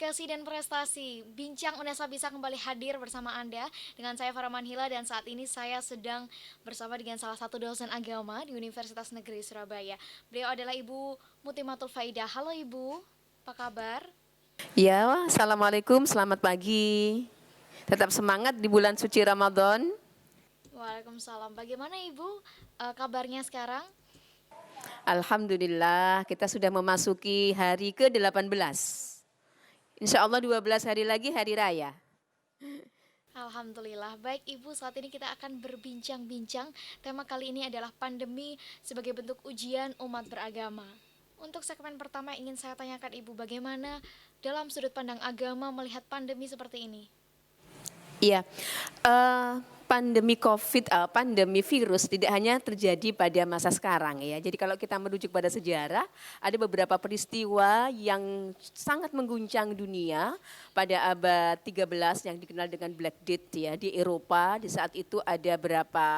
Inspirasi dan Prestasi. Bincang UNESA bisa kembali hadir bersama Anda dengan saya Farah Manhila, dan saat ini saya sedang bersama dengan salah satu dosen agama di Universitas Negeri Surabaya. Beliau adalah Ibu Mutimatul Faidah. Halo Ibu, apa kabar? Ya, assalamualaikum, selamat pagi. Tetap semangat di bulan suci Ramadan. Waalaikumsalam. Bagaimana Ibu kabarnya sekarang? Alhamdulillah, kita sudah memasuki hari ke-18. Insya Allah 12 hari lagi hari raya. Alhamdulillah. Baik Ibu, saat ini kita akan berbincang-bincang. Tema kali ini adalah pandemi sebagai bentuk ujian umat beragama. Untuk segmen pertama ingin saya tanyakan Ibu, bagaimana dalam sudut pandang agama melihat pandemi seperti ini? Iya, pandemi COVID, pandemi virus tidak hanya terjadi pada masa sekarang ya. Jadi kalau kita merujuk pada sejarah, ada beberapa peristiwa yang sangat mengguncang dunia pada abad 13 yang dikenal dengan Black Death ya di Eropa. Di saat itu ada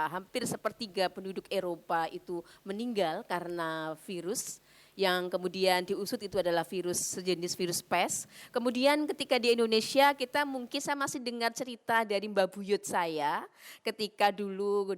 hampir sepertiga penduduk Eropa itu meninggal karena virus. Yang kemudian diusut itu adalah sejenis virus pes. Kemudian ketika di Indonesia saya masih dengar cerita dari Mbah Buyut saya ketika dulu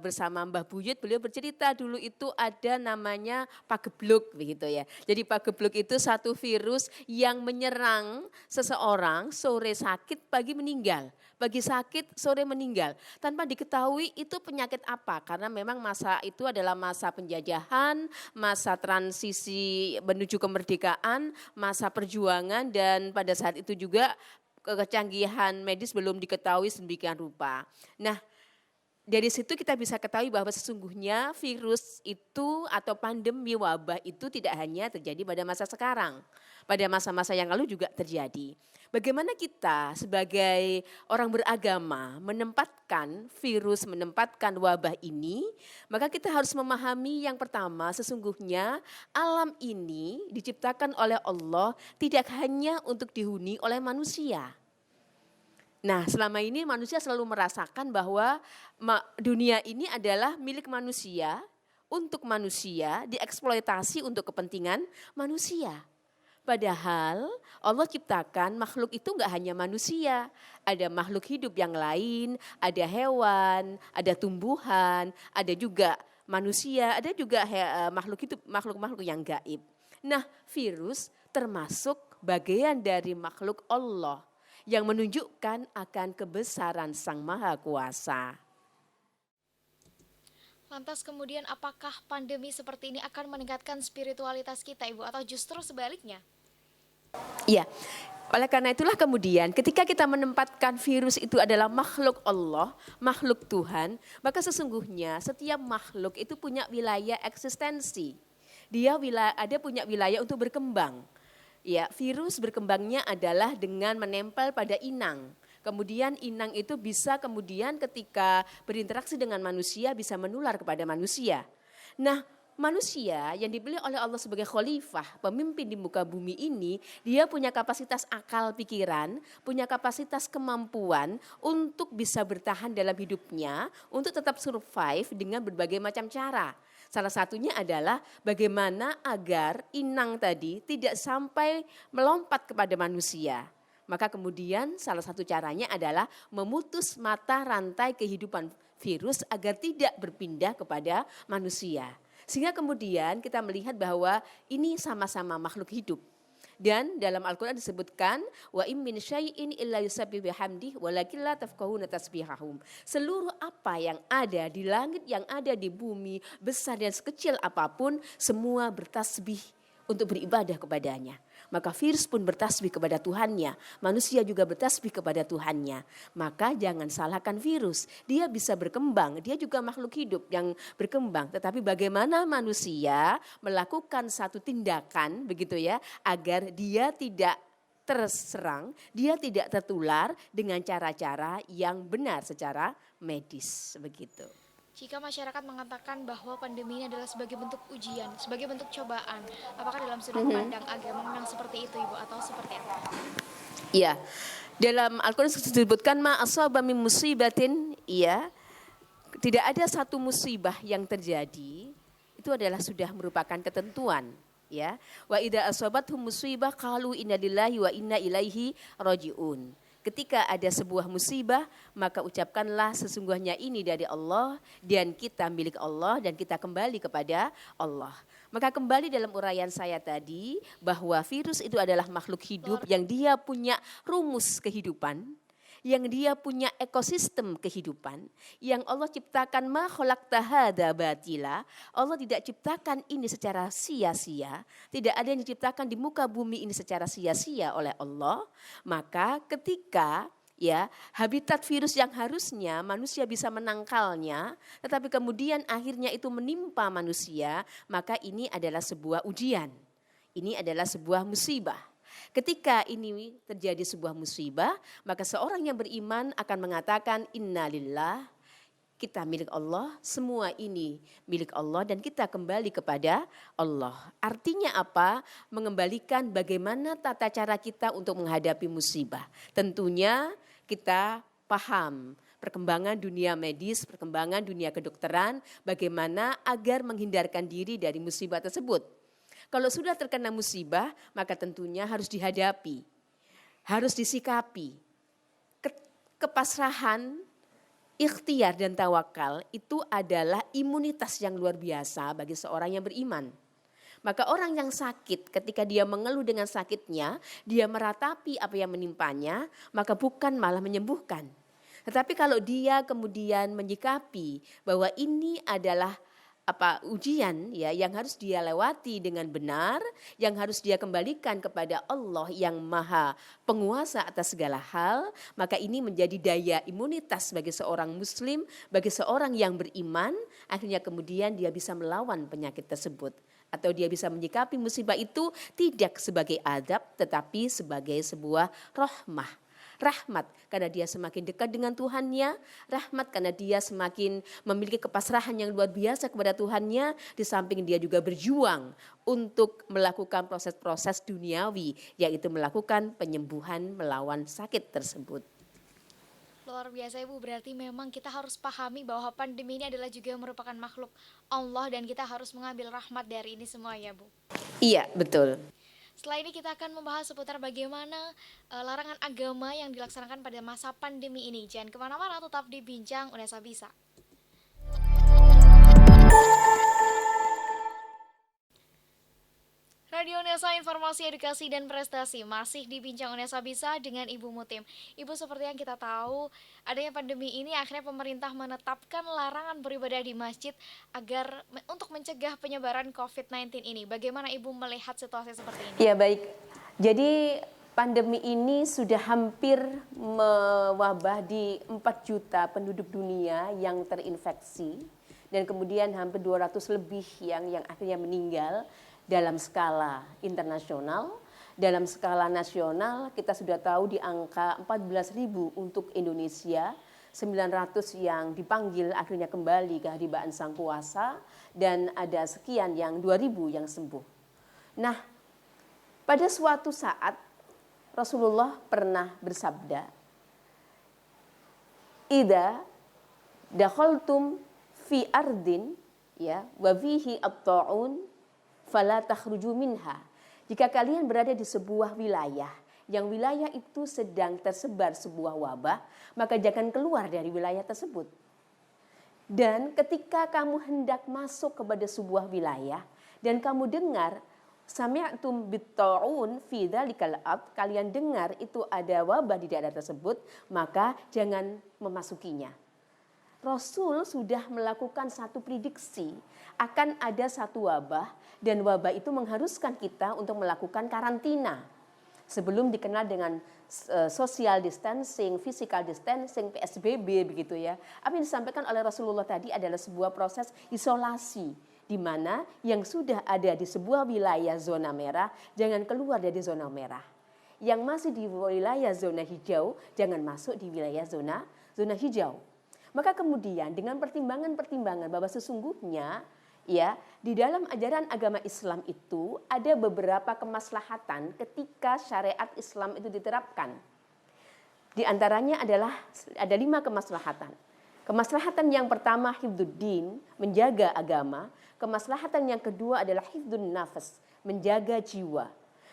bersama Mbah Buyut, beliau bercerita dulu itu ada namanya pagebluk begitu ya. Jadi pagebluk itu satu virus yang menyerang seseorang sore sakit pagi meninggal. Pagi sakit sore meninggal tanpa diketahui itu penyakit apa, karena memang masa itu adalah masa penjajahan, masa transisi menuju kemerdekaan, masa perjuangan, dan pada saat itu juga kecanggihan medis belum diketahui sedemikian rupa. Nah, dari situ kita bisa ketahui bahwa sesungguhnya virus itu atau pandemi wabah itu tidak hanya terjadi pada masa sekarang. Pada masa-masa yang lalu juga terjadi. Bagaimana kita sebagai orang beragama menempatkan wabah ini, maka kita harus memahami yang pertama, sesungguhnya alam ini diciptakan oleh Allah tidak hanya untuk dihuni oleh manusia. Nah, selama ini manusia selalu merasakan bahwa dunia ini adalah milik manusia, untuk manusia, dieksploitasi untuk kepentingan manusia. Padahal Allah ciptakan makhluk itu enggak hanya manusia, ada makhluk hidup yang lain, ada hewan, ada tumbuhan, ada juga manusia, ada juga makhluk-makhluk yang gaib. Nah, virus termasuk bagian dari makhluk Allah yang menunjukkan akan kebesaran Sang Maha Kuasa. Lantas kemudian apakah pandemi seperti ini akan meningkatkan spiritualitas kita Ibu, atau justru sebaliknya? Iya, oleh karena itulah kemudian ketika kita menempatkan virus itu adalah makhluk Allah, makhluk Tuhan, maka sesungguhnya setiap makhluk itu punya wilayah eksistensi. Dia punya wilayah untuk berkembang. Ya, virus berkembangnya adalah dengan menempel pada inang. Kemudian inang itu bisa kemudian ketika berinteraksi dengan manusia bisa menular kepada manusia. Nah, manusia yang dipilih oleh Allah sebagai khalifah, pemimpin di muka bumi ini, dia punya kapasitas akal pikiran, punya kapasitas kemampuan untuk bisa bertahan dalam hidupnya, untuk tetap survive dengan berbagai macam cara. Salah satunya adalah bagaimana agar inang tadi tidak sampai melompat kepada manusia. Maka kemudian salah satu caranya adalah memutus mata rantai kehidupan virus agar tidak berpindah kepada manusia. Sehingga kemudian kita melihat bahwa ini sama-sama makhluk hidup. Dan dalam Al-Quran disebutkan wa im min syai'in illa yusabbihu bihamdihi walakin la tafqahuna tasbihahum. Seluruh apa yang ada di langit, yang ada di bumi, besar dan sekecil apapun, semua bertasbih untuk beribadah kepadanya. Maka virus pun bertasbih kepada Tuhannya, manusia juga bertasbih kepada Tuhannya. Maka jangan salahkan virus, dia bisa berkembang, dia juga makhluk hidup yang berkembang. Tetapi bagaimana manusia melakukan satu tindakan begitu ya, agar dia tidak terserang, dia tidak tertular dengan cara-cara yang benar secara medis begitu. Jika masyarakat mengatakan bahwa pandemi ini adalah sebagai bentuk ujian, sebagai bentuk cobaan, apakah dalam sudut pandang agama memang seperti itu Ibu, atau seperti apa? Iya, dalam Al-Quran disebutkan ma asaba min musibatin, ya, tidak ada satu musibah yang terjadi, itu adalah sudah merupakan ketentuan. Ya, wa idza asabathum musibah qalu inna lillahi wa inna ilaihi rajiun. Ketika ada sebuah musibah, maka ucapkanlah sesungguhnya ini dari Allah dan kita milik Allah dan kita kembali kepada Allah. Maka kembali dalam uraian saya tadi bahwa virus itu adalah makhluk hidup yang dia punya rumus kehidupan, yang dia punya ekosistem kehidupan, yang Allah ciptakan ma khalaqta hadza batila. Allah tidak ciptakan ini secara sia-sia, tidak ada yang diciptakan di muka bumi ini secara sia-sia oleh Allah. Maka ketika habitat virus yang harusnya manusia bisa menangkalnya, tetapi kemudian akhirnya itu menimpa manusia, maka ini adalah sebuah ujian. Ini adalah sebuah musibah. Ketika ini terjadi sebuah musibah, maka seorang yang beriman akan mengatakan innalillah, kita milik Allah, semua ini milik Allah dan kita kembali kepada Allah. Artinya apa? Mengembalikan bagaimana tata cara kita untuk menghadapi musibah. Tentunya kita paham perkembangan dunia medis, perkembangan dunia kedokteran, bagaimana agar menghindarkan diri dari musibah tersebut. Kalau sudah terkena musibah, maka tentunya harus dihadapi, harus disikapi. Kepasrahan, ikhtiar dan tawakal itu adalah imunitas yang luar biasa bagi seorang yang beriman. Maka orang yang sakit ketika dia mengeluh dengan sakitnya, dia meratapi apa yang menimpanya, maka bukan malah menyembuhkan. Tetapi kalau dia kemudian menyikapi bahwa ini adalah ujian yang harus dia lewati dengan benar, yang harus dia kembalikan kepada Allah yang Maha Penguasa atas segala hal, maka ini menjadi daya imunitas bagi seorang muslim, bagi seorang yang beriman, akhirnya kemudian dia bisa melawan penyakit tersebut atau dia bisa menyikapi musibah itu tidak sebagai adab tetapi sebagai sebuah rahmah. Rahmat karena dia semakin dekat dengan Tuhannya, rahmat karena dia semakin memiliki kepasrahan yang luar biasa kepada Tuhannya, di samping dia juga berjuang untuk melakukan proses-proses duniawi, yaitu melakukan penyembuhan melawan sakit tersebut. Luar biasa Ibu, berarti memang kita harus pahami bahwa pandemi ini adalah juga merupakan makhluk Allah dan kita harus mengambil rahmat dari ini semua ya Bu. Iya, betul. Setelah ini kita akan membahas seputar bagaimana larangan agama yang dilaksanakan pada masa pandemi ini. Jangan kemana-mana, tetap di Bincang Unesa Bisa. Radio Unesa, informasi, edukasi, dan prestasi masih di Bincang Unesa Bisa dengan Ibu Mutim. Ibu, seperti yang kita tahu, adanya pandemi ini akhirnya pemerintah menetapkan larangan beribadah di masjid agar untuk mencegah penyebaran COVID-19 ini. Bagaimana Ibu melihat situasi seperti ini? Ya baik, jadi pandemi ini sudah hampir mewabah di 4 juta penduduk dunia yang terinfeksi dan kemudian hampir 200 lebih yang akhirnya meninggal. Dalam skala internasional, dalam skala nasional kita sudah tahu di angka 14.000 untuk Indonesia, 900 yang dipanggil akhirnya kembali ke hadirat Sang Kuasa dan ada sekian yang 2.000 yang sembuh. Nah, pada suatu saat Rasulullah pernah bersabda, "Idza dakhaltum fi ardin wa fihi at-ta'un fala takhruju minha." Jika kalian berada di sebuah wilayah, yang wilayah itu sedang tersebar sebuah wabah, maka jangan keluar dari wilayah tersebut. Dan ketika kamu hendak masuk kepada sebuah wilayah, dan kamu dengar, sami'tum bit-ta'un fi dzalikal ard, kalian dengar itu ada wabah di daerah tersebut, maka jangan memasukinya. Rasul sudah melakukan satu prediksi akan ada satu wabah dan wabah itu mengharuskan kita untuk melakukan karantina. Sebelum dikenal dengan social distancing, physical distancing, PSBB begitu ya. Apa yang disampaikan oleh Rasulullah tadi adalah sebuah proses isolasi di mana yang sudah ada di sebuah wilayah zona merah jangan keluar dari zona merah. Yang masih di wilayah zona hijau jangan masuk di wilayah zona hijau. Maka kemudian dengan pertimbangan-pertimbangan bahwa sesungguhnya di dalam ajaran agama Islam itu ada beberapa kemaslahatan ketika syariat Islam itu diterapkan. Di antaranya adalah ada 5 kemaslahatan. Kemaslahatan yang pertama hifdzuddin, menjaga agama. Kemaslahatan yang kedua adalah hifdzun nafas, menjaga jiwa.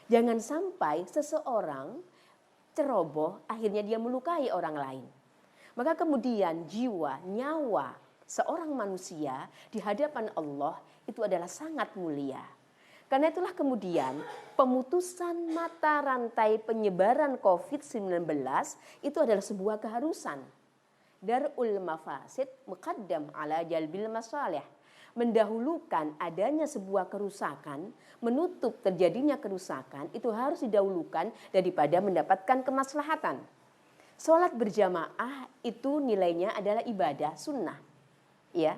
Jangan sampai seseorang ceroboh akhirnya dia melukai orang lain. Maka kemudian jiwa, nyawa seorang manusia di hadapan Allah itu adalah sangat mulia. Karena itulah kemudian pemutusan mata rantai penyebaran COVID-19 itu adalah sebuah keharusan. Darul mafasid muqaddam ala jalbil masalih. Mendahulukan adanya sebuah kerusakan, menutup terjadinya kerusakan itu harus didahulukan daripada mendapatkan kemaslahatan. Sholat berjamaah itu nilainya adalah ibadah sunnah. Ya,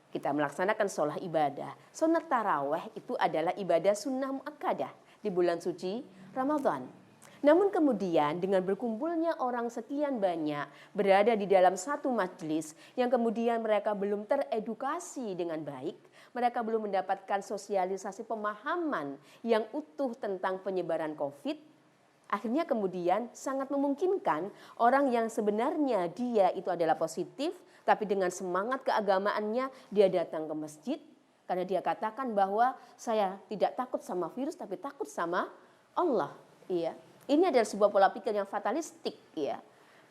kita melaksanakan sholat ibadah. Sunat taraweh itu adalah ibadah sunnah muakkadah di bulan suci Ramadan. Namun kemudian dengan berkumpulnya orang sekian banyak berada di dalam satu majelis yang kemudian mereka belum teredukasi dengan baik, mereka belum mendapatkan sosialisasi pemahaman yang utuh tentang penyebaran COVID, akhirnya kemudian sangat memungkinkan orang yang sebenarnya dia itu adalah positif, tapi dengan semangat keagamaannya dia datang ke masjid karena dia katakan bahwa saya tidak takut sama virus tapi takut sama Allah. Iya. Ini adalah sebuah pola pikir yang fatalistik, ya.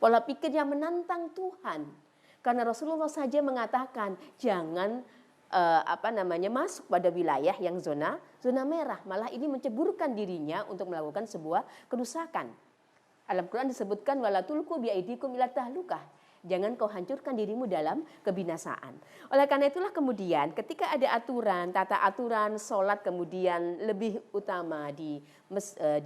Pola pikir yang menantang Tuhan. Karena Rasulullah saja mengatakan jangan masuk pada wilayah yang zona merah, malah ini menceburkan dirinya untuk melakukan sebuah kerusakan. Dalam Quran disebutkan wala tulqu biaidikum ila tahlukah. Jangan kau hancurkan dirimu dalam kebinasaan. Oleh karena itulah kemudian ketika ada aturan, tata aturan sholat kemudian lebih utama di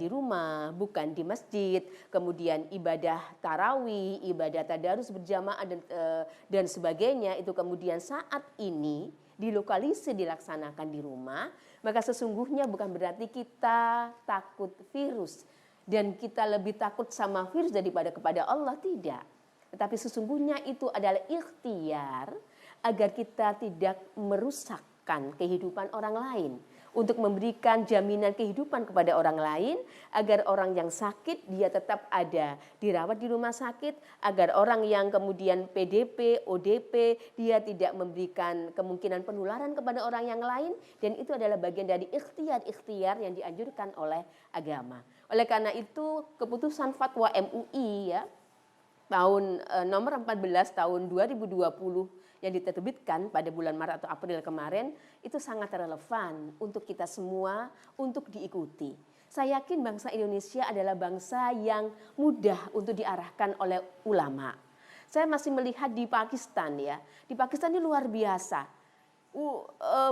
rumah, bukan di masjid. Kemudian ibadah tarawih, ibadah tadarus berjamaah dan sebagainya itu kemudian saat ini dilokalisir dilaksanakan di rumah. Maka sesungguhnya bukan berarti kita takut virus dan kita lebih takut sama virus daripada kepada Allah, tidak. Tetapi sesungguhnya itu adalah ikhtiar agar kita tidak merusakkan kehidupan orang lain. Untuk memberikan jaminan kehidupan kepada orang lain. Agar orang yang sakit dia tetap ada dirawat di rumah sakit. Agar orang yang kemudian PDP, ODP dia tidak memberikan kemungkinan penularan kepada orang yang lain. Dan itu adalah bagian dari ikhtiar-ikhtiar yang dianjurkan oleh agama. Oleh karena itu keputusan fatwa MUI ya. Tahun nomor 14 tahun 2020 yang diterbitkan pada bulan Maret atau April kemarin itu sangat relevan untuk kita semua untuk diikuti. Saya yakin bangsa Indonesia adalah bangsa yang mudah untuk diarahkan oleh ulama. Saya masih melihat di Pakistan ya. Di Pakistan ini luar biasa.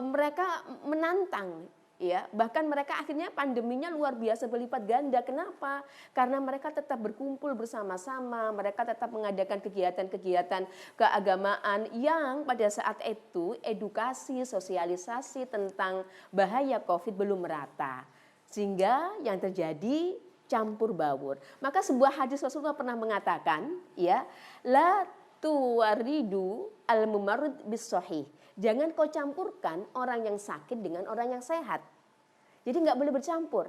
Mereka menantang. Ya, bahkan mereka akhirnya pandeminya luar biasa berlipat ganda. Kenapa? Karena mereka tetap berkumpul bersama-sama, mereka tetap mengadakan kegiatan-kegiatan keagamaan yang pada saat itu edukasi, sosialisasi tentang bahaya COVID belum merata. Sehingga yang terjadi campur baur. Maka sebuah hadis Rasulullah pernah mengatakan, ya, la tuwaridu al-mumarrid bis-sahih. Jangan kau campurkan orang yang sakit dengan orang yang sehat. Jadi nggak boleh bercampur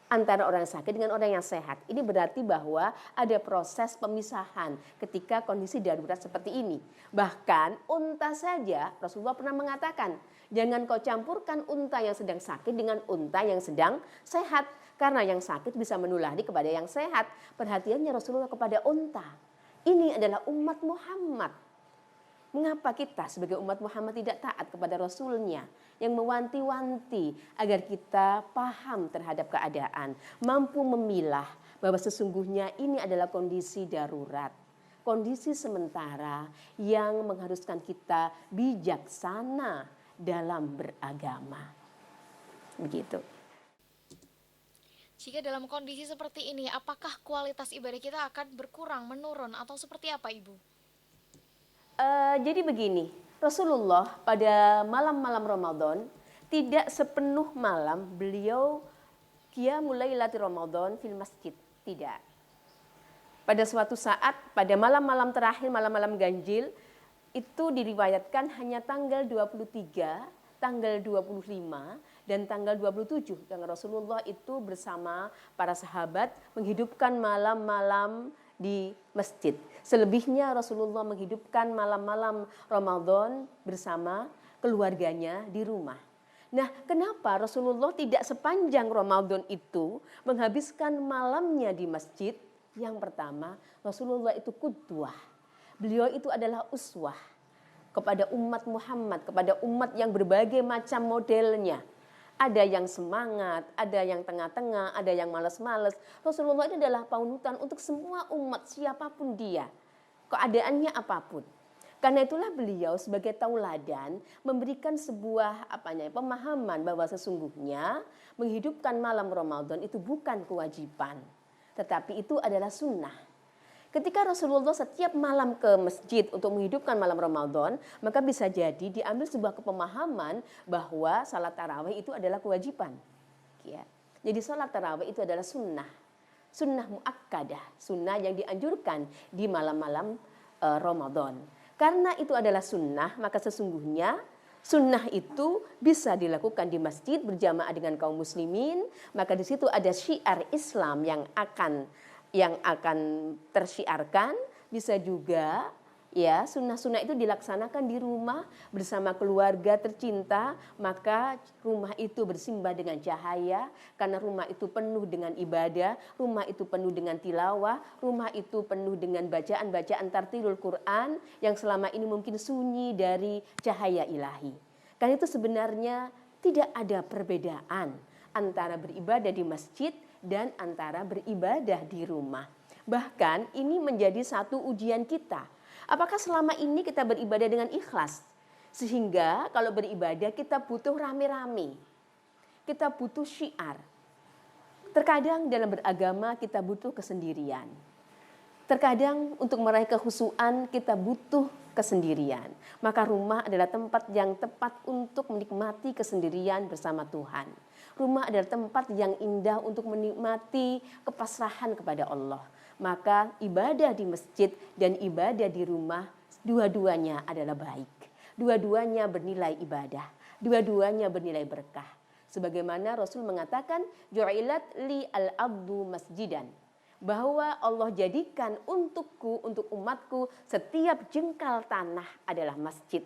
antara orang yang sakit dengan orang yang sehat. Ini berarti bahwa ada proses pemisahan ketika kondisi darurat seperti ini. Bahkan unta saja Rasulullah pernah mengatakan, jangan kau campurkan unta yang sedang sakit dengan unta yang sedang sehat. Karena yang sakit bisa menulari kepada yang sehat. Perhatiannya Rasulullah kepada unta. Ini adalah umat Muhammad. Mengapa kita sebagai umat Muhammad tidak taat kepada Rasulnya yang mewanti-wanti agar kita paham terhadap keadaan, mampu memilah bahwa sesungguhnya ini adalah kondisi darurat, kondisi sementara yang mengharuskan kita bijaksana dalam beragama. Begitu. Jika dalam kondisi seperti ini, apakah kualitas ibadah kita akan berkurang, menurun, atau seperti apa, Ibu? Jadi begini, Rasulullah pada malam-malam Ramadan tidak sepenuh malam beliau qiyamul lailati Ramadan fil masjid, tidak. Pada suatu saat pada malam-malam terakhir, malam-malam ganjil itu diriwayatkan hanya tanggal 23, tanggal 25 dan tanggal 27 yang Rasulullah itu bersama para sahabat menghidupkan malam-malam di masjid. Selebihnya Rasulullah menghidupkan malam-malam Ramadan bersama keluarganya di rumah. Nah, kenapa Rasulullah tidak sepanjang Ramadan itu menghabiskan malamnya di masjid? Yang pertama, Rasulullah itu qudwah. Beliau itu adalah uswah kepada umat Muhammad, kepada umat yang berbagai macam modelnya. Ada yang semangat, ada yang tengah-tengah, ada yang malas-malas. Rasulullah itu adalah panutan untuk semua umat, siapapun dia, keadaannya apapun. Karena itulah beliau sebagai tauladan memberikan sebuah pemahaman bahwa sesungguhnya menghidupkan malam Ramadan itu bukan kewajiban, tetapi itu adalah sunnah. Ketika Rasulullah setiap malam ke masjid untuk menghidupkan malam Ramadan, maka bisa jadi diambil sebuah kepemahaman bahwa salat tarawih itu adalah kewajiban. Ya. Jadi salat tarawih itu adalah sunnah. Sunnah muakkadah, sunnah yang dianjurkan di malam-malam Ramadan. Karena itu adalah sunnah, maka sesungguhnya sunnah itu bisa dilakukan di masjid berjamaah dengan kaum muslimin. Maka di situ ada syiar Islam yang akan tersyiarkan. Bisa juga ya sunnah-sunnah itu dilaksanakan di rumah bersama keluarga tercinta. Maka rumah itu bersimbah dengan cahaya, karena rumah itu penuh dengan ibadah, rumah itu penuh dengan tilawah, rumah itu penuh dengan bacaan-bacaan tartilul Quran yang selama ini mungkin sunyi dari cahaya ilahi. Karena itu sebenarnya tidak ada perbedaan antara beribadah di masjid dan antara beribadah di rumah. Bahkan ini menjadi satu ujian kita. Apakah selama ini kita beribadah dengan ikhlas? Sehingga kalau beribadah kita butuh rame-rame. Kita butuh syiar. Terkadang dalam beragama kita butuh kesendirian. Terkadang untuk meraih kekhusyuan kita butuh kesendirian. Maka rumah adalah tempat yang tepat untuk menikmati kesendirian bersama Tuhan. Rumah adalah tempat yang indah untuk menikmati kepasrahan kepada Allah. Maka ibadah di masjid dan ibadah di rumah dua-duanya adalah baik. Dua-duanya bernilai ibadah. Dua-duanya bernilai berkah. Sebagaimana Rasul mengatakan, ju'ilat li al-abdu masjidan. Bahwa Allah jadikan untukku, untuk umatku, setiap jengkal tanah adalah masjid.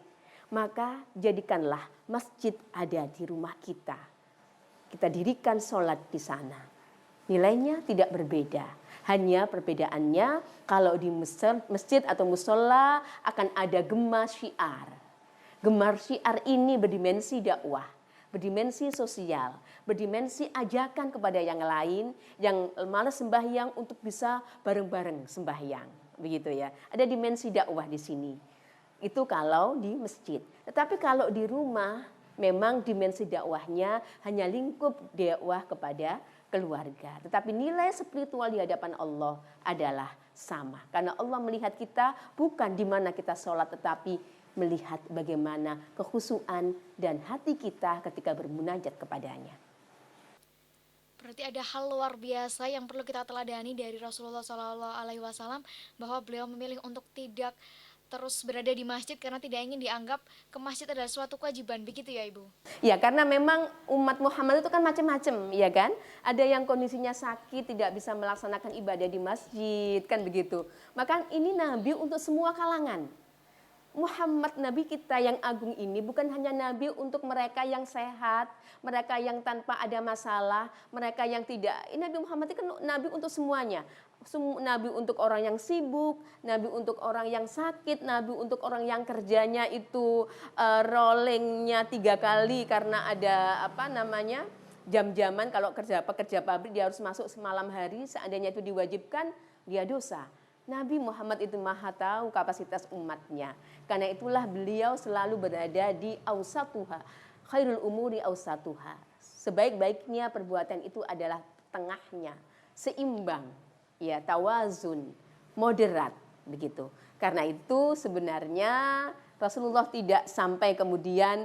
Maka jadikanlah masjid ada di rumah kita. Kita dirikan sholat di sana. Nilainya tidak berbeda. Hanya perbedaannya kalau di masjid atau musola akan ada gema syiar. Gemar syiar ini berdimensi dakwah, berdimensi sosial, berdimensi ajakan kepada yang lain yang malas sembahyang untuk bisa bareng-bareng sembahyang. Begitu ya. Ada dimensi dakwah di sini. Itu kalau di masjid. Tetapi kalau di rumah memang dimensi dakwahnya hanya lingkup dakwah kepada keluarga. Tetapi nilai spiritual di hadapan Allah adalah sama. Karena Allah melihat kita bukan di mana kita sholat, tetapi melihat bagaimana kekhusyuan dan hati kita ketika bermunajat kepadanya. Berarti ada hal luar biasa yang perlu kita teladani dari Rasulullah SAW, bahwa beliau memilih untuk tidak terus berada di masjid karena tidak ingin dianggap ke masjid adalah suatu kewajiban, begitu ya Ibu? Ya, karena memang umat Muhammad itu kan macam-macam, ya kan? Ada yang kondisinya sakit, tidak bisa melaksanakan ibadah di masjid, kan begitu. Maka ini Nabi untuk semua kalangan. Muhammad Nabi kita yang agung ini bukan hanya Nabi untuk mereka yang sehat, mereka yang tanpa ada masalah, mereka yang tidak. Nabi Muhammad itu kan Nabi untuk semuanya. Nabi untuk orang yang sibuk, Nabi untuk orang yang sakit, Nabi untuk orang yang kerjanya itu rollingnya 3 kali karena ada jam-jaman. Kalau pekerja pabrik dia harus masuk semalam hari, seandainya itu diwajibkan dia dosa. Nabi Muhammad itu maha tahu kapasitas umatnya. Karena itulah beliau selalu berada di ausatuha. Khairul umuri ausatuha. Sebaik-baiknya perbuatan itu adalah tengahnya, seimbang, ya, tawazun, moderat, begitu. Karena itu sebenarnya Rasulullah tidak sampai kemudian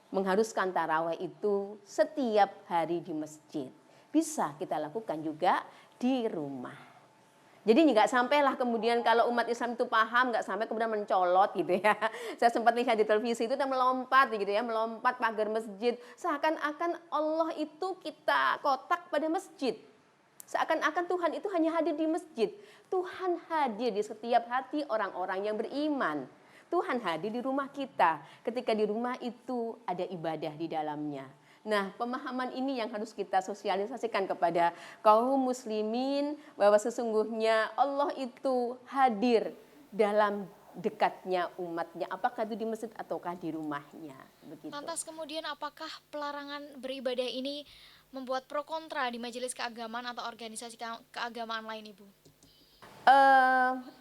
mengharuskan tarawih itu setiap hari di masjid. Bisa kita lakukan juga di rumah. Jadi nggak sampailah kemudian kalau umat Islam itu paham, nggak sampai kemudian mencolot gitu ya. Saya sempat lihat di televisi itu dan melompat gitu ya, melompat pagar masjid. Seakan-akan Allah itu kita kotak pada masjid. Seakan-akan Tuhan itu hanya hadir di masjid. Tuhan hadir di setiap hati orang-orang yang beriman. Tuhan hadir di rumah kita. Ketika di rumah itu ada ibadah di dalamnya. Nah, pemahaman ini yang harus kita sosialisasikan kepada kaum muslimin bahwa sesungguhnya Allah itu hadir dalam dekatnya umatnya, apakah itu di masjid ataukah di rumahnya, begitu. Lantas kemudian apakah pelarangan beribadah ini membuat pro kontra di majelis keagamaan atau organisasi keagamaan lain, Ibu?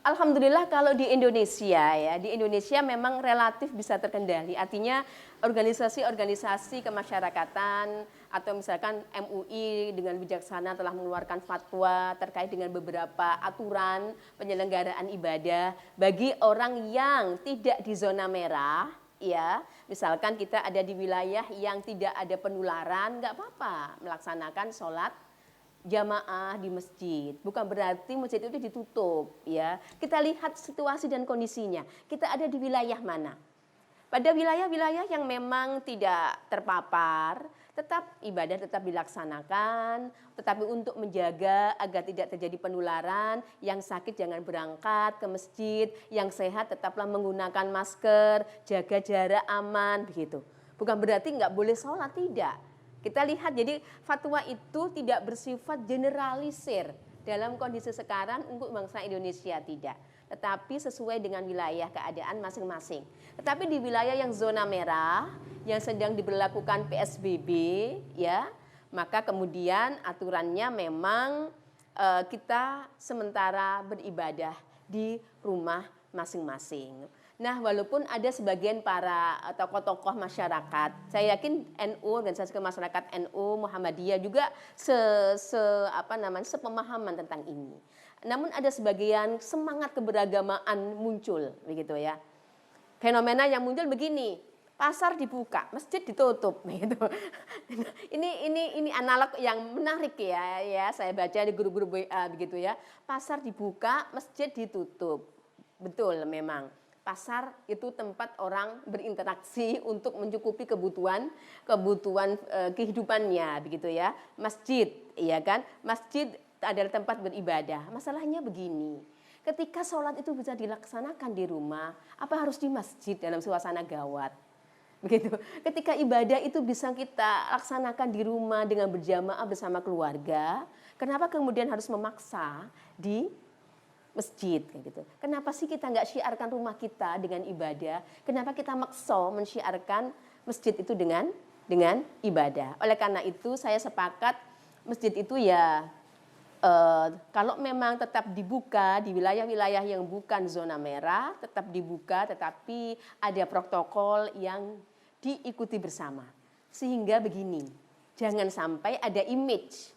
Alhamdulillah kalau di Indonesia memang relatif bisa terkendali. Artinya organisasi-organisasi kemasyarakatan atau misalkan MUI dengan bijaksana telah mengeluarkan fatwa terkait dengan beberapa aturan penyelenggaraan ibadah bagi orang yang tidak di zona merah. Ya, misalkan kita ada di wilayah yang tidak ada penularan, nggak apa-apa melaksanakan sholat jamaah di masjid. Bukan berarti masjid itu ditutup, ya. Kita lihat situasi dan kondisinya. Kita ada di wilayah mana? Pada wilayah-wilayah yang memang tidak terpapar, tetap ibadah tetap dilaksanakan, tetapi untuk menjaga agar tidak terjadi penularan, yang sakit jangan berangkat ke masjid, yang sehat tetaplah menggunakan masker, jaga jarak aman, begitu. Bukan berarti nggak boleh sholat, tidak. Kita lihat jadi fatwa itu tidak bersifat generalisir dalam kondisi sekarang untuk bangsa Indonesia, tidak. Tetapi sesuai dengan wilayah keadaan masing-masing. Tetapi di wilayah yang zona merah yang sedang diberlakukan PSBB, ya, maka kemudian aturannya memang kita sementara beribadah di rumah masing-masing. Nah, walaupun ada sebagian para tokoh-tokoh masyarakat, saya yakin NU, organisasi masyarakat NU, Muhammadiyah juga sepemahaman tentang ini. Namun ada sebagian semangat keberagamaan muncul, begitu ya. Fenomena yang muncul begini, pasar dibuka, masjid ditutup, begitu. Ini analog yang menarik ya. Saya baca di grup-grup WA begitu ya. Pasar dibuka, masjid ditutup. Betul memang. Pasar itu tempat orang berinteraksi untuk mencukupi kebutuhan kehidupannya, begitu ya. Masjid, ya kan? Masjid adalah tempat beribadah. Masalahnya begini, ketika sholat itu bisa dilaksanakan di rumah, apa harus di masjid dalam suasana gawat? Begitu. Ketika ibadah itu bisa kita laksanakan di rumah dengan berjamaah bersama keluarga, kenapa kemudian harus memaksa di masjid kayak gitu? Kenapa sih kita nggak syiarkan rumah kita dengan ibadah? Kenapa kita maksa mensyiarkan masjid itu dengan ibadah? Oleh karena itu saya sepakat masjid itu ya kalau memang tetap dibuka di wilayah-wilayah yang bukan zona merah, tetap dibuka, tetapi ada protokol yang diikuti bersama. Sehingga begini, jangan sampai ada image,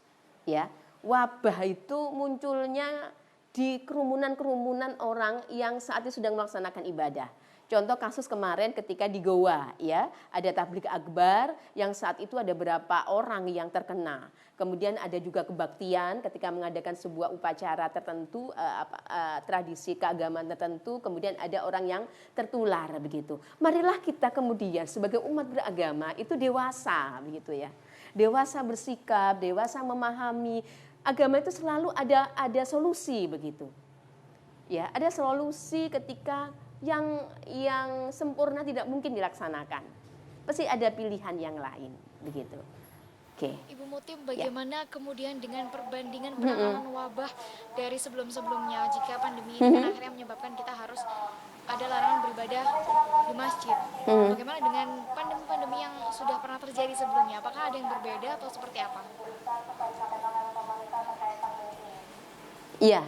ya, wabah itu munculnya di kerumunan-kerumunan orang yang saat itu sedang melaksanakan ibadah. Contoh kasus kemarin ketika di Goa, ya, ada tabligh akbar yang saat itu ada beberapa orang yang terkena. Kemudian ada juga kebaktian ketika mengadakan sebuah upacara tertentu, tradisi keagamaan tertentu, kemudian ada orang yang tertular begitu. Marilah kita kemudian sebagai umat beragama itu dewasa begitu ya. Dewasa bersikap, dewasa memahami. Agama itu selalu ada solusi begitu. Ya, ada solusi ketika yang sempurna tidak mungkin dilaksanakan. Pasti ada pilihan yang lain begitu. Oke. Ibu Muti, bagaimana kemudian dengan perbandingan penanganan wabah dari sebelum-sebelumnya jika pandemi ini kan akhirnya menyebabkan kita harus ada larangan beribadah di masjid. Bagaimana dengan pandemi-pandemi yang sudah pernah terjadi sebelumnya? Apakah ada yang berbeda atau seperti apa? Iya.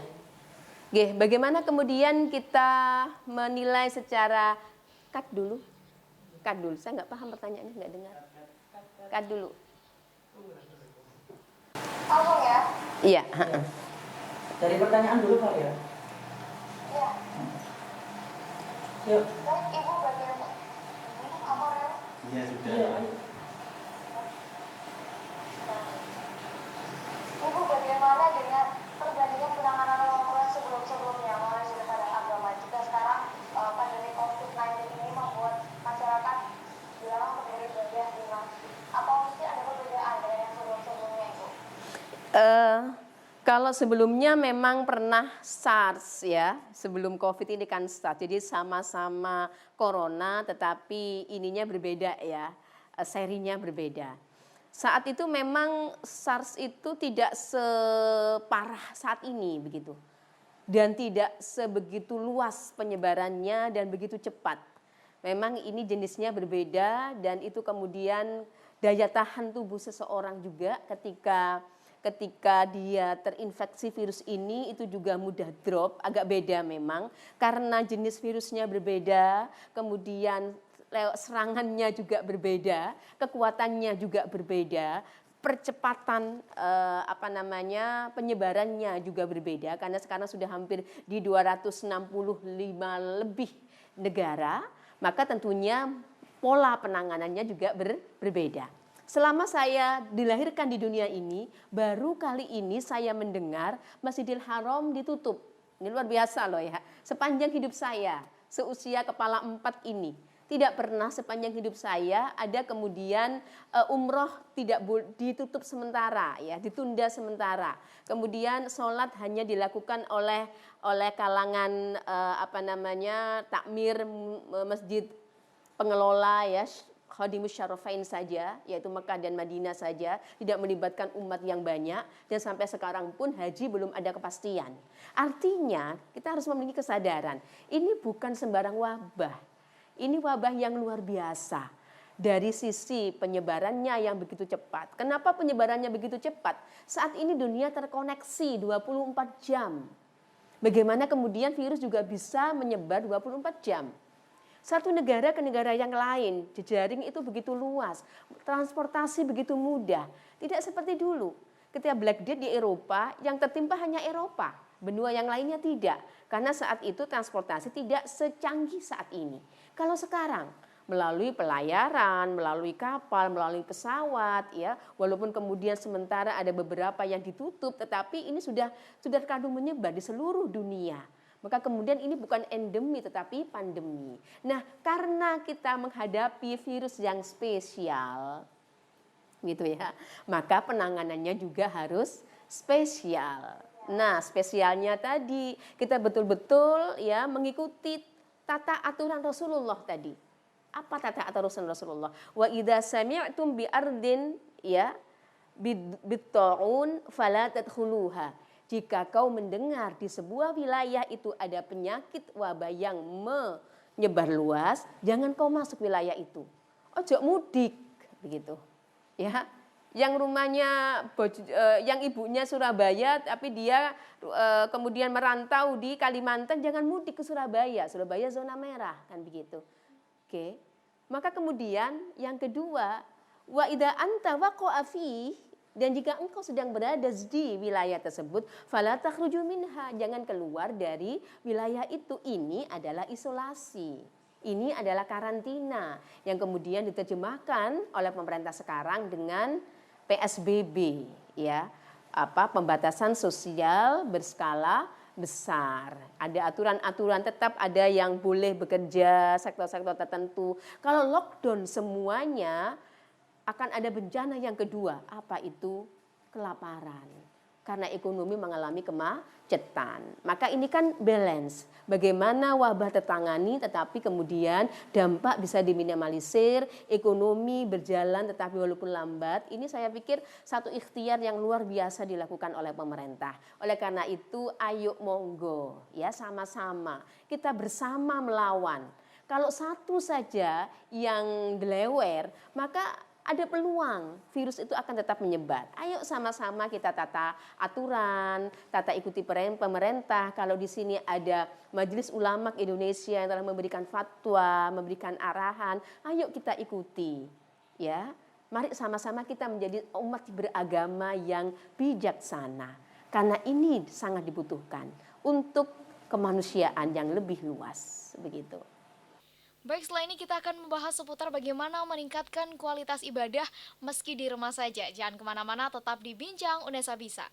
Bagaimana kemudian kita menilai secara cut dulu. Saya nggak paham pertanyaannya, nggak dengar. Cut dulu. Langsung ya? Iya. Dari pertanyaan dulu Pak ya. Iya. Yuk. Baik, Ibu bagian nomor ya? Iya sudah. Iya. Ibu bagaimana dengan perbandingan penanganan orang sebelum-sebelumnya mulai sudah ada agama jika sekarang pandemi COVID-19 ini membuat masyarakat dilarang beribadah di masjid. Apa mungkin ada perbedaan dengan yang sebelum-sebelumnya Ibu? Kalau Kalau sebelumnya memang pernah SARS ya, sebelum COVID ini kan SARS, jadi sama-sama corona tetapi ininya berbeda ya, serinya berbeda. Saat itu memang SARS itu tidak separah saat ini begitu. Dan tidak sebegitu luas penyebarannya dan begitu cepat. Memang ini jenisnya berbeda dan itu kemudian daya tahan tubuh seseorang juga ketika dia terinfeksi virus ini itu juga mudah drop, agak beda memang karena jenis virusnya berbeda, kemudian serangannya juga berbeda, kekuatannya juga berbeda, percepatan penyebarannya juga berbeda karena sekarang sudah hampir di 265 lebih negara, maka tentunya pola penanganannya juga berbeda. Selama saya dilahirkan di dunia ini, baru kali ini saya mendengar Masjidil Haram ditutup. Ini luar biasa loh ya. Sepanjang hidup saya, seusia kepala 4 ini, tidak pernah sepanjang hidup saya ada kemudian umroh tidak ditutup sementara, ya, ditunda sementara. Kemudian sholat hanya dilakukan oleh kalangan takmir masjid pengelola ya. Khadimus Syarafain saja, yaitu Mekah dan Madinah saja, tidak melibatkan umat yang banyak, dan sampai sekarang pun haji belum ada kepastian. Artinya kita harus memiliki kesadaran, ini bukan sembarang wabah, ini wabah yang luar biasa. Dari sisi penyebarannya yang begitu cepat. Kenapa penyebarannya begitu cepat? Saat ini dunia terkoneksi 24 jam. Bagaimana kemudian virus juga bisa menyebar 24 jam? Satu negara ke negara yang lain, jejaring itu begitu luas, transportasi begitu mudah. Tidak seperti dulu, ketika Black Death di Eropa, yang tertimpa hanya Eropa, benua yang lainnya tidak. Karena saat itu transportasi tidak secanggih saat ini. Kalau sekarang, melalui pelayaran, melalui kapal, melalui pesawat, ya, walaupun kemudian sementara ada beberapa yang ditutup, tetapi ini sudah terkadang menyebar di seluruh dunia. Maka kemudian ini bukan endemi tetapi pandemi. Nah, karena kita menghadapi virus yang spesial, gitu ya, maka penanganannya juga harus spesial. Nah, spesialnya tadi kita betul-betul ya mengikuti tata aturan Rasulullah tadi. Apa tata aturan Rasulullah? Wa idza sami'tum bi ardin ya bit-ta'un fala tadkhuluha. Jika kau mendengar di sebuah wilayah itu ada penyakit wabah yang menyebar luas, jangan kau masuk wilayah itu. Ojo mudik, begitu. Ya, yang rumahnya, yang ibunya Surabaya, tapi dia kemudian merantau di Kalimantan, jangan mudik ke Surabaya. Surabaya zona merah, kan begitu. Oke. Maka kemudian yang kedua, wa idza anta waqa'a fi. Dan jika engkau sedang berada di wilayah tersebut, fala takhruju minha, jangan keluar dari wilayah itu. Ini adalah isolasi. Ini adalah karantina yang kemudian diterjemahkan oleh pemerintah sekarang dengan PSBB, ya. Pembatasan sosial berskala besar. Ada aturan-aturan, tetap ada yang boleh bekerja sektor-sektor tertentu. Kalau lockdown semuanya, akan ada bencana yang kedua, apa itu? Kelaparan. Karena ekonomi mengalami kemacetan. Maka ini kan balance. Bagaimana wabah tertangani tetapi kemudian dampak bisa diminimalisir, ekonomi berjalan tetapi walaupun lambat. Ini saya pikir satu ikhtiar yang luar biasa dilakukan oleh pemerintah. Oleh karena itu ayo monggo ya, sama-sama kita bersama melawan. Kalau satu saja yang gelewer, maka ada peluang virus itu akan tetap menyebar. Ayo sama-sama kita tata aturan, tata ikuti pemerintah. Kalau di sini ada Majelis Ulama Indonesia yang telah memberikan fatwa, memberikan arahan, ayo kita ikuti. Ya, mari sama-sama kita menjadi umat beragama yang bijaksana. Karena ini sangat dibutuhkan untuk kemanusiaan yang lebih luas, begitu. Baik, setelah ini kita akan membahas seputar bagaimana meningkatkan kualitas ibadah meski di rumah saja. Jangan kemana-mana, tetap di Bincang Unesa Bisa.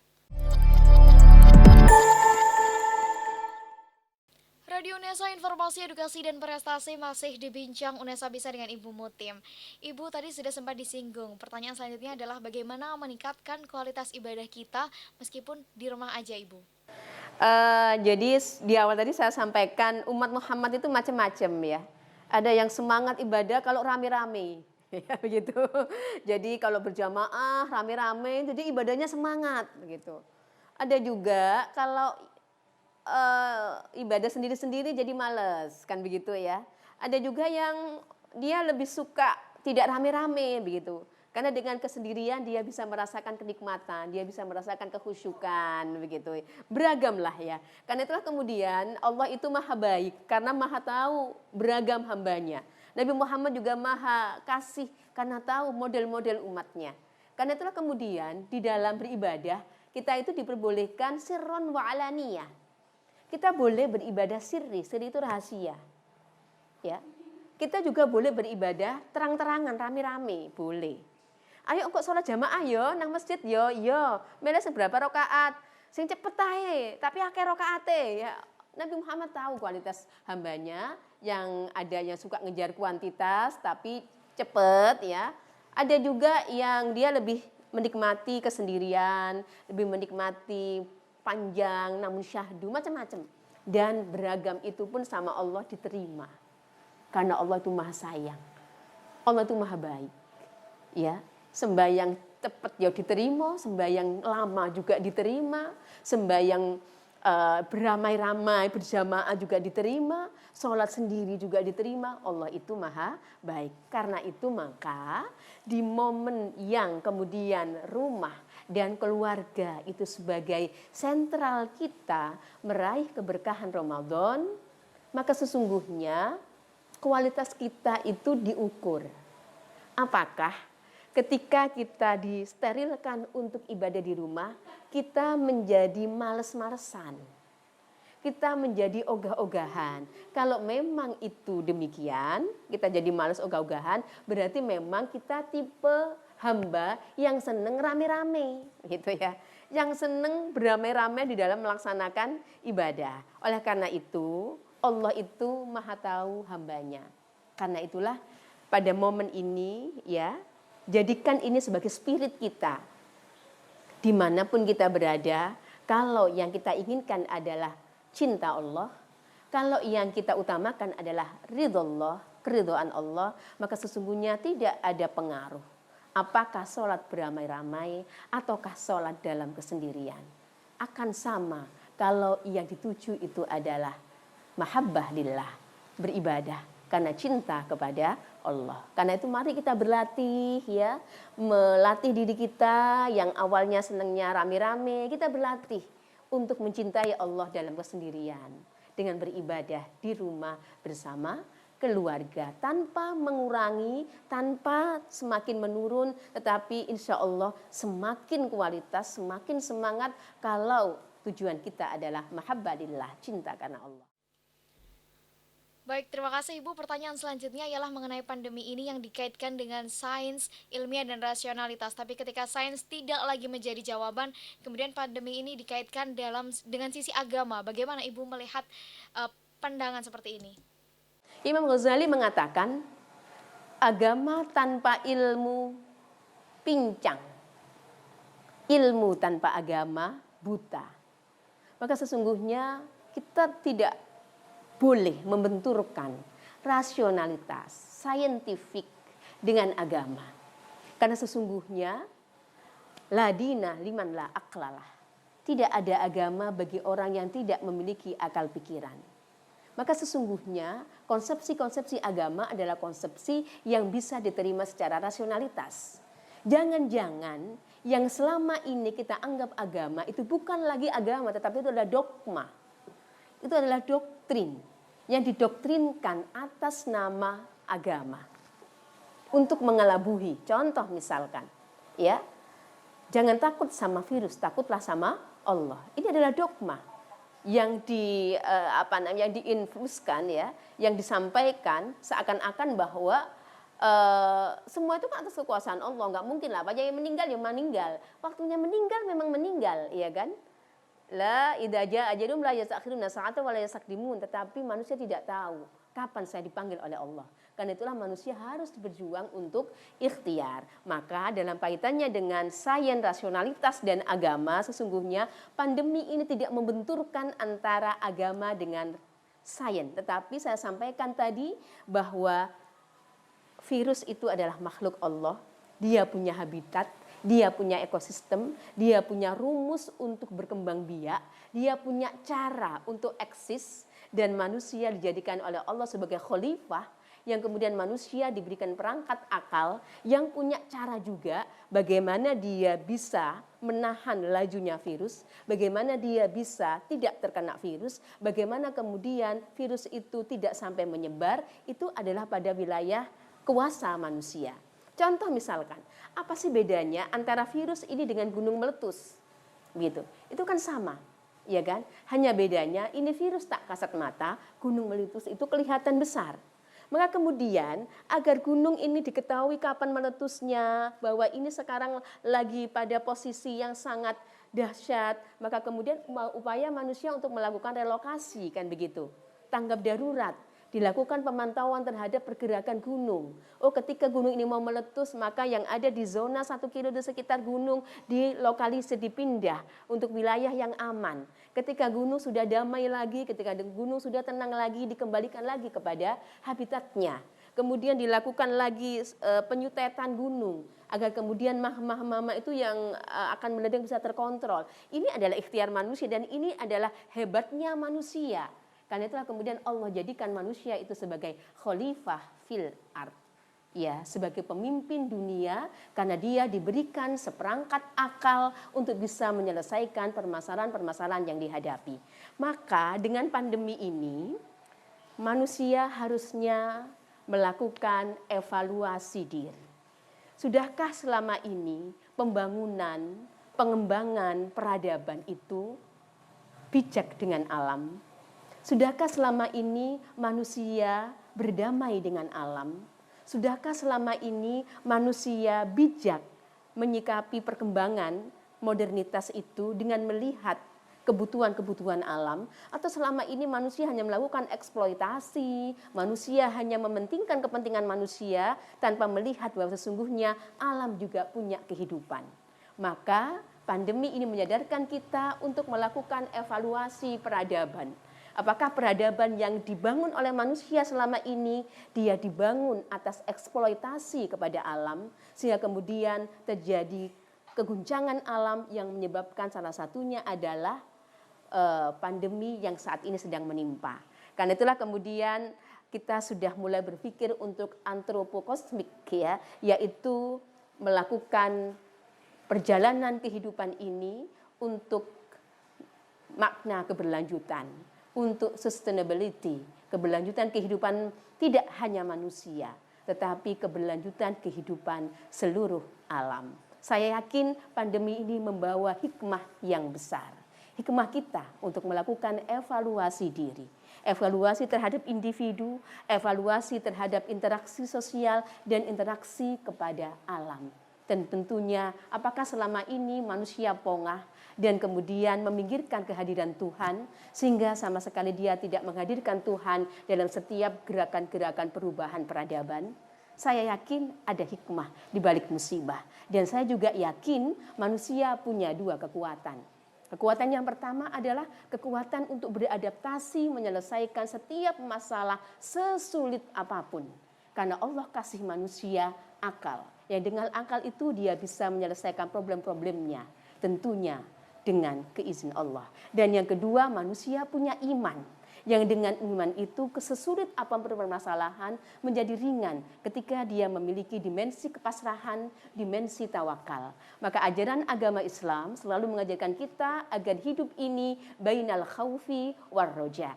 Radio Unesa, informasi edukasi dan prestasi masih dibincang Unesa Bisa dengan Ibu Mutim. Ibu tadi sudah sempat disinggung. Pertanyaan selanjutnya adalah bagaimana meningkatkan kualitas ibadah kita meskipun di rumah aja, Ibu. Jadi di awal tadi saya sampaikan umat Muhammad itu macam-macam ya. Ada yang semangat ibadah kalau rame-rame, ya begitu. Jadi kalau berjamaah rame-rame, jadi ibadahnya semangat begitu. Ada juga kalau ibadah sendiri-sendiri jadi males, kan begitu ya. Ada juga yang dia lebih suka tidak rame-rame begitu. Karena dengan kesendirian dia bisa merasakan kenikmatan, dia bisa merasakan kekhusyukan begitu. Beragam lah ya. Karena itulah kemudian Allah itu maha baik karena maha tahu beragam hambanya. Nabi Muhammad juga maha kasih karena tahu model-model umatnya. Karena itulah kemudian di dalam beribadah kita itu diperbolehkan sirron wa alaniyah. Kita boleh beribadah sirri, sirri itu rahasia. Ya. Kita juga boleh beribadah terang-terangan, rame-rame, boleh. Ayo kok sholat jamaah yo nang masjid yo, mele seberapa rakaat. Sing cepet ae, tapi akeh rakaate ya. Nabi Muhammad tahu kualitas hambanya yang ada yang suka ngejar kuantitas tapi cepet ya. Ada juga yang dia lebih menikmati kesendirian, lebih menikmati panjang namun syahdu macam-macam. Dan beragam itu pun sama Allah diterima. Karena Allah itu maha sayang. Allah itu maha baik. Ya, sembahyang cepat ya diterima, sembahyang lama juga diterima, sembahyang beramai-ramai berjamaah juga diterima, sholat sendiri juga diterima. Allah itu maha baik. Karena itu maka di momen yang kemudian rumah dan keluarga itu sebagai sentral kita meraih keberkahan Ramadan, maka sesungguhnya kualitas kita itu diukur. Apakah ketika kita disterilkan untuk ibadah di rumah, kita menjadi males-malesan. Kita menjadi ogah-ogahan. Kalau memang itu demikian, kita jadi males ogah-ogahan, berarti memang kita tipe hamba yang seneng rame-rame, gitu ya. Yang seneng beramai-ramai di dalam melaksanakan ibadah. Oleh karena itu, Allah itu maha tahu hambanya. Karena itulah pada momen ini ya, jadikan ini sebagai spirit kita. Dimanapun kita berada, kalau yang kita inginkan adalah cinta Allah, kalau yang kita utamakan adalah ridho keridhaan Allah, maka sesungguhnya tidak ada pengaruh. Apakah sholat beramai-ramai ataukah sholat dalam kesendirian. Akan sama kalau yang dituju itu adalah mahabbah lillah, beribadah karena cinta kepada Allah. Karena itu mari kita berlatih ya, melatih diri kita yang awalnya senangnya rame-rame, kita berlatih untuk mencintai Allah dalam kesendirian dengan beribadah di rumah bersama keluarga tanpa mengurangi, tanpa semakin menurun, tetapi insya Allah semakin kualitas, semakin semangat kalau tujuan kita adalah mahabbah lillah, cinta karena Allah. Baik, terima kasih Ibu. Pertanyaan selanjutnya ialah mengenai pandemi ini yang dikaitkan dengan sains, ilmiah, dan rasionalitas. Tapi ketika sains tidak lagi menjadi jawaban, kemudian pandemi ini dikaitkan dengan sisi agama. Bagaimana Ibu melihat pandangan seperti ini? Imam Ghazali mengatakan, agama tanpa ilmu pincang, ilmu tanpa agama buta. Maka sesungguhnya kita tidak boleh membenturkan rasionalitas, saintifik dengan agama. Karena sesungguhnya la dina liman la aqlalah. Tidak ada agama bagi orang yang tidak memiliki akal pikiran. Maka sesungguhnya konsepsi-konsepsi agama adalah konsepsi yang bisa diterima secara rasionalitas. Jangan-jangan yang selama ini kita anggap agama itu bukan lagi agama, tetapi itu adalah dogma. Itu adalah doktrin yang didoktrinkan atas nama agama untuk mengelabuhi. Contoh misalkan, ya, jangan takut sama virus, takutlah sama Allah. Ini adalah dogma yang diinfuskan ya, yang disampaikan seakan-akan bahwa semua itu kan atas kekuasaan Allah, nggak mungkin lah. Apa yang meninggal ya meninggal, waktunya meninggal memang meninggal, ya kan? La idza jaa ajalum la yastakhiruna sa'atan wa la yastaqdimun, tetapi manusia tidak tahu kapan saya dipanggil oleh Allah. Karena itulah manusia harus berjuang untuk ikhtiar. Maka dalam kaitannya dengan sains, rasionalitas dan agama, sesungguhnya pandemi ini tidak membenturkan antara agama dengan sains. Tetapi saya sampaikan tadi bahwa virus itu adalah makhluk Allah, dia punya habitat, dia punya ekosistem, dia punya rumus untuk berkembang biak, dia punya cara untuk eksis, dan manusia dijadikan oleh Allah sebagai khalifah, yang kemudian manusia diberikan perangkat akal, yang punya cara juga bagaimana dia bisa menahan lajunya virus, bagaimana dia bisa tidak terkena virus, bagaimana kemudian virus itu tidak sampai menyebar, itu adalah pada wilayah kuasa manusia. Contoh misalkan, apa sih bedanya antara virus ini dengan gunung meletus? Gitu. Itu kan sama, ya kan? Hanya bedanya ini virus tak kasat mata, gunung meletus itu kelihatan besar. Maka kemudian agar gunung ini diketahui kapan meletusnya, bahwa ini sekarang lagi pada posisi yang sangat dahsyat, maka kemudian upaya manusia untuk melakukan relokasi, kan begitu. Tanggap darurat. Dilakukan pemantauan terhadap pergerakan gunung. Oh, ketika gunung ini mau meletus, maka yang ada di zona 1 kilo di sekitar gunung dilokalisir, dipindah untuk wilayah yang aman. Ketika gunung sudah damai lagi, ketika gunung sudah tenang lagi, dikembalikan lagi kepada habitatnya. Kemudian dilakukan lagi penyutetan gunung agar kemudian mahmah itu yang akan meledak bisa terkontrol. Ini adalah ikhtiar manusia dan ini adalah hebatnya manusia. Karena itulah kemudian Allah jadikan manusia itu sebagai khalifah fil ard. Ya, sebagai pemimpin dunia karena dia diberikan seperangkat akal untuk bisa menyelesaikan permasalahan-permasalahan yang dihadapi. Maka dengan pandemi ini manusia harusnya melakukan evaluasi diri. Sudahkah selama ini pembangunan, pengembangan peradaban itu bijak dengan alam? Sudahkah selama ini manusia berdamai dengan alam? Sudahkah selama ini manusia bijak menyikapi perkembangan modernitas itu dengan melihat kebutuhan-kebutuhan alam? Atau selama ini manusia hanya melakukan eksploitasi, manusia hanya mementingkan kepentingan manusia tanpa melihat bahwa sesungguhnya alam juga punya kehidupan? Maka pandemi ini menyadarkan kita untuk melakukan evaluasi peradaban. Apakah peradaban yang dibangun oleh manusia selama ini dia dibangun atas eksploitasi kepada alam sehingga kemudian terjadi keguncangan alam yang menyebabkan salah satunya adalah pandemi yang saat ini sedang menimpa. Karena itulah kemudian kita sudah mulai berpikir untuk antropokosmik, ya, yaitu melakukan perjalanan kehidupan ini untuk makna keberlanjutan, untuk sustainability, keberlanjutan kehidupan tidak hanya manusia, tetapi keberlanjutan kehidupan seluruh alam. Saya yakin pandemi ini membawa hikmah yang besar. Hikmah kita untuk melakukan evaluasi diri, evaluasi terhadap individu, evaluasi terhadap interaksi sosial dan interaksi kepada alam. Dan tentunya apakah selama ini manusia pongah dan kemudian meminggirkan kehadiran Tuhan sehingga sama sekali dia tidak menghadirkan Tuhan dalam setiap gerakan-gerakan perubahan peradaban? Saya yakin ada hikmah di balik musibah. Dan saya juga yakin manusia punya dua kekuatan. Kekuatan yang pertama adalah kekuatan untuk beradaptasi menyelesaikan setiap masalah sesulit apapun. Karena Allah kasih manusia akal. Yang dengan akal itu dia bisa menyelesaikan problem-problemnya. Tentunya dengan keizin Allah. Dan yang kedua, manusia punya iman. Yang dengan iman itu sesulit apapun permasalahan menjadi ringan ketika dia memiliki dimensi kepasrahan, dimensi tawakal. Maka ajaran agama Islam selalu mengajarkan kita agar hidup ini bainal khaufi war roja.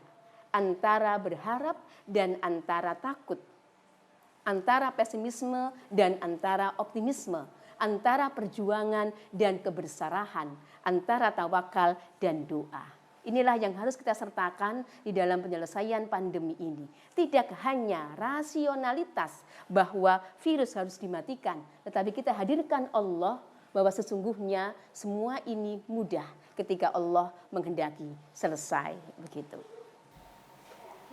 Antara berharap dan antara takut. Antara pesimisme dan antara optimisme, antara perjuangan dan kebersarahan, antara tawakal dan doa. Inilah yang harus kita sertakan di dalam penyelesaian pandemi ini. Tidak hanya rasionalitas bahwa virus harus dimatikan, tetapi kita hadirkan Allah bahwa sesungguhnya semua ini mudah ketika Allah menghendaki selesai begitu.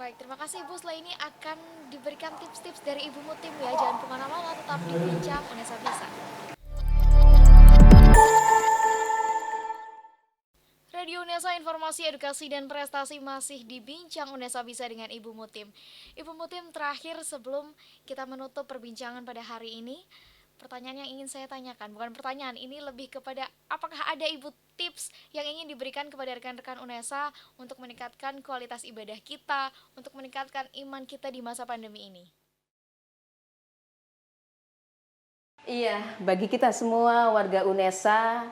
Baik, terima kasih Ibu. Setelah ini akan diberikan tips-tips dari Ibu Mutim ya. Jangan kemana-mana, tetap di Bincang Unesa Bisa. Radio Unesa, informasi, edukasi, dan prestasi masih di Bincang Unesa Bisa dengan Ibu Mutim. Ibu Mutim, terakhir sebelum kita menutup perbincangan pada hari ini, pertanyaan yang ingin saya tanyakan, bukan pertanyaan, ini lebih kepada apakah ada Ibu tips yang ingin diberikan kepada rekan-rekan Unesa untuk meningkatkan kualitas ibadah kita, untuk meningkatkan iman kita di masa pandemi ini? Iya, bagi kita semua warga Unesa,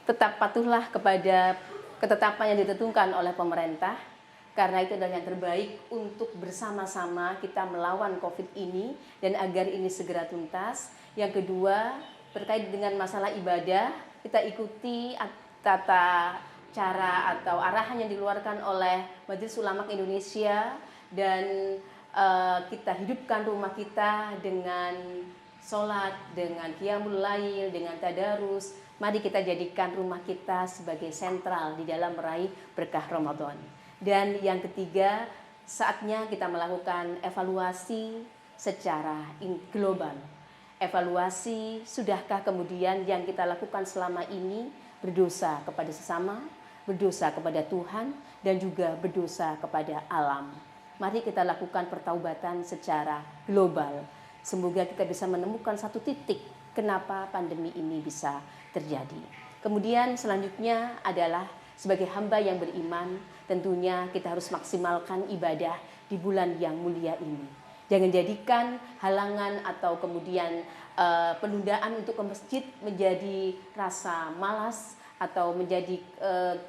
tetap patuhlah kepada ketetapan yang ditentukan oleh pemerintah, karena itu adalah yang terbaik untuk bersama-sama kita melawan COVID ini dan agar ini segera tuntas. Yang kedua, terkait dengan masalah ibadah, kita ikuti tata cara atau arahan yang dikeluarkan oleh Majelis Ulama Indonesia dan kita hidupkan rumah kita dengan sholat, dengan qiyamul lail, dengan tadarus. Mari kita jadikan rumah kita sebagai sentral di dalam meraih berkah Ramadan. Dan yang ketiga, saatnya kita melakukan evaluasi secara global. Evaluasi, sudahkah kemudian yang kita lakukan selama ini berdosa kepada sesama, berdosa kepada Tuhan, dan juga berdosa kepada alam. Mari kita lakukan pertaubatan secara global. Semoga kita bisa menemukan satu titik kenapa pandemi ini bisa terjadi. Kemudian selanjutnya adalah sebagai hamba yang beriman, tentunya kita harus maksimalkan ibadah di bulan yang mulia ini. Jangan jadikan halangan atau kemudian penundaan untuk ke masjid menjadi rasa malas atau menjadi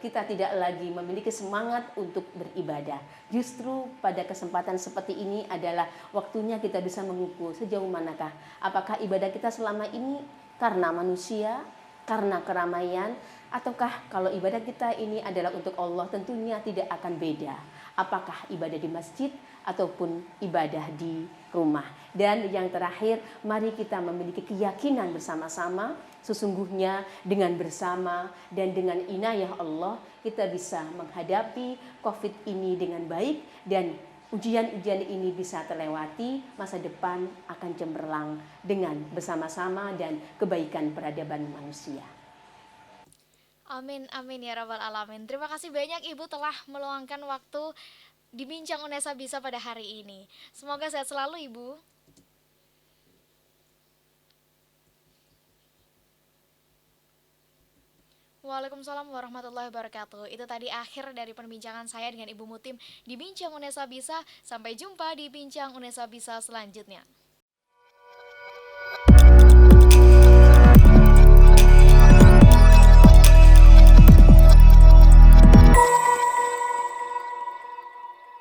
kita tidak lagi memiliki semangat untuk beribadah. Justru pada kesempatan seperti ini adalah waktunya kita bisa mengukur sejauh manakah apakah ibadah kita selama ini karena manusia, karena keramaian, ataukah kalau ibadah kita ini adalah untuk Allah, tentunya tidak akan beda apakah ibadah di masjid ataupun ibadah di rumah. Dan yang terakhir, mari kita memiliki keyakinan bersama-sama, sesungguhnya dengan bersama dan dengan inayah Allah kita bisa menghadapi COVID ini dengan baik dan ujian-ujian ini bisa terlewati, masa depan akan cemerlang dengan bersama-sama dan kebaikan peradaban manusia. Amin, amin ya rabbal alamin. Terima kasih banyak Ibu telah meluangkan waktu di Bincang Unesa Bisa pada hari ini. Semoga sehat selalu Ibu. Waalaikumsalam warahmatullahi wabarakatuh. Itu tadi akhir dari perbincangan saya dengan Ibu Mutim di Bincang Unesa Bisa. Sampai jumpa di Bincang Unesa Bisa selanjutnya.